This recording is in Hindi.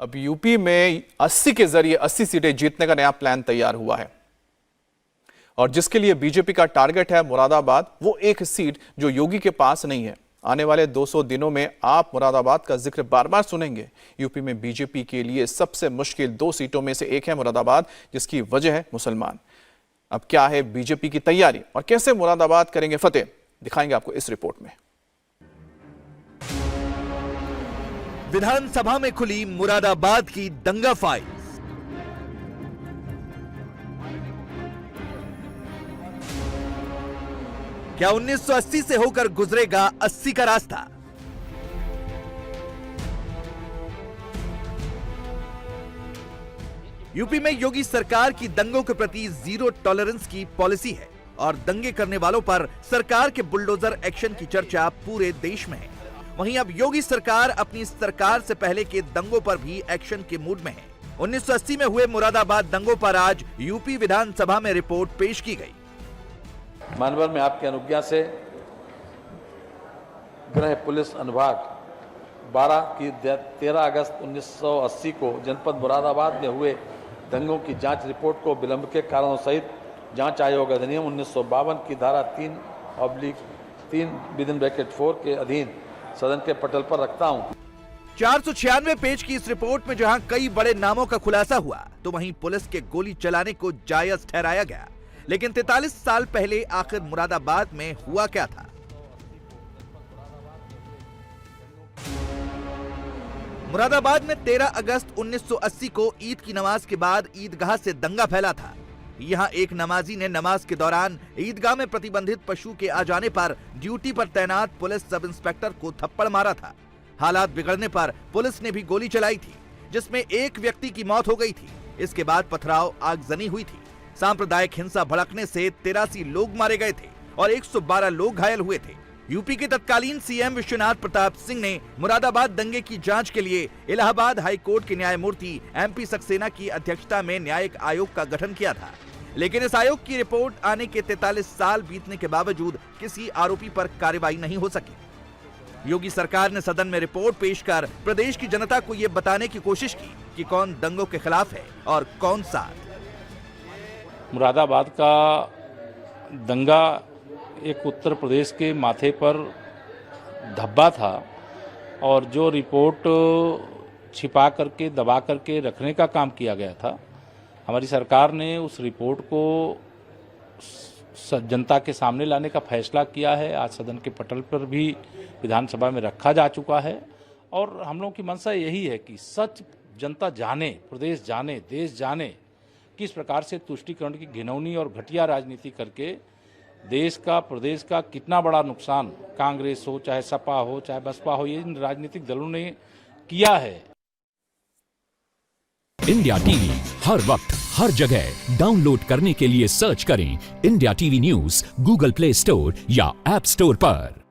अब यूपी में 80 के जरिए 80 सीटें जीतने का नया प्लान तैयार हुआ है और जिसके लिए बीजेपी का टारगेट है मुरादाबाद, वो एक सीट जो योगी के पास नहीं है। आने वाले 200 दिनों में आप मुरादाबाद का जिक्र बार बार सुनेंगे। यूपी में बीजेपी के लिए सबसे मुश्किल 2 सीटों में से एक है मुरादाबाद, जिसकी वजह है मुसलमान। अब क्या है बीजेपी की तैयारी और कैसे मुरादाबाद करेंगे फतेह, दिखाएंगे आपको इस रिपोर्ट में। विधानसभा में खुली मुरादाबाद की दंगा फाइल। क्या 1980 से होकर गुजरेगा 80 का रास्ता? यूपी में योगी सरकार की दंगों के प्रति जीरो टॉलरेंस की पॉलिसी है और दंगे करने वालों पर सरकार के बुलडोजर एक्शन की चर्चा पूरे देश में है। वहीं अब योगी सरकार अपनी सरकार से पहले के दंगों पर भी एक्शन के मूड में है। 1980 में हुए मुरादाबाद दंगों पर आज यूपी विधानसभा में रिपोर्ट पेश की गई। मानवर में आपकी अनुज्ञा से गृह पुलिस अनुभाग 13 अगस्त 1980 को जनपद मुरादाबाद में हुए दंगों की जांच रिपोर्ट को विलंब के कारणों सहित जांच आयोग अधिनियम 1952 की धारा 3/3 के अधीन सदन के पटल पर रखता हूं। 496 पेज की इस रिपोर्ट में जहां कई बड़े नामों का खुलासा हुआ, तो वहीं पुलिस के गोली चलाने को जायज ठहराया गया। लेकिन 43 साल पहले आखिर मुरादाबाद में हुआ क्या था? मुरादाबाद में 13 अगस्त 1980 को ईद की नमाज के बाद ईदगाह से दंगा फैला था। यहां एक नमाजी ने नमाज के दौरान ईदगाह में प्रतिबंधित पशु के आ जाने पर ड्यूटी पर तैनात पुलिस सब इंस्पेक्टर को थप्पड़ मारा था। हालात बिगड़ने पर पुलिस ने भी गोली चलाई थी, जिसमें एक व्यक्ति की मौत हो गई थी। इसके बाद पथराव आगजनी हुई थी। सांप्रदायिक हिंसा भड़कने से 83 लोग मारे गए थे और 112 लोग घायल हुए थे। यूपी के तत्कालीन सीएम विश्वनाथ प्रताप सिंह ने मुरादाबाद दंगे की जांच के लिए इलाहाबाद हाई कोर्ट के न्यायमूर्ति MP सक्सेना की अध्यक्षता में न्यायिक आयोग का गठन किया था। लेकिन इस आयोग की रिपोर्ट आने के 43 साल बीतने के बावजूद किसी आरोपी पर कार्रवाई नहीं हो सकी। योगी सरकार ने सदन में रिपोर्ट पेश कर प्रदेश की जनता को यह बताने की कोशिश की कि कौन दंगों के खिलाफ है और कौन साथ। मुरादाबाद का दंगा एक उत्तर प्रदेश के माथे पर धब्बा था और जो रिपोर्ट छिपा करके दबा करके रखने का काम किया गया था, हमारी सरकार ने उस रिपोर्ट को जनता के सामने लाने का फैसला किया है। आज सदन के पटल पर भी विधानसभा में रखा जा चुका है और हम लोगों की मंशा यही है कि सच जनता जाने, प्रदेश जाने, देश जाने किस प्रकार से तुष्टीकरण की घिनौनी और घटिया राजनीति करके देश का, प्रदेश का कितना बड़ा नुकसान कांग्रेस हो, चाहे सपा हो, चाहे बसपा हो, ये इन राजनीतिक दलों ने किया है। इंडिया टीवी हर वक्त हर जगह डाउनलोड करने के लिए सर्च करें India TV news Google play store या ऐप स्टोर पर।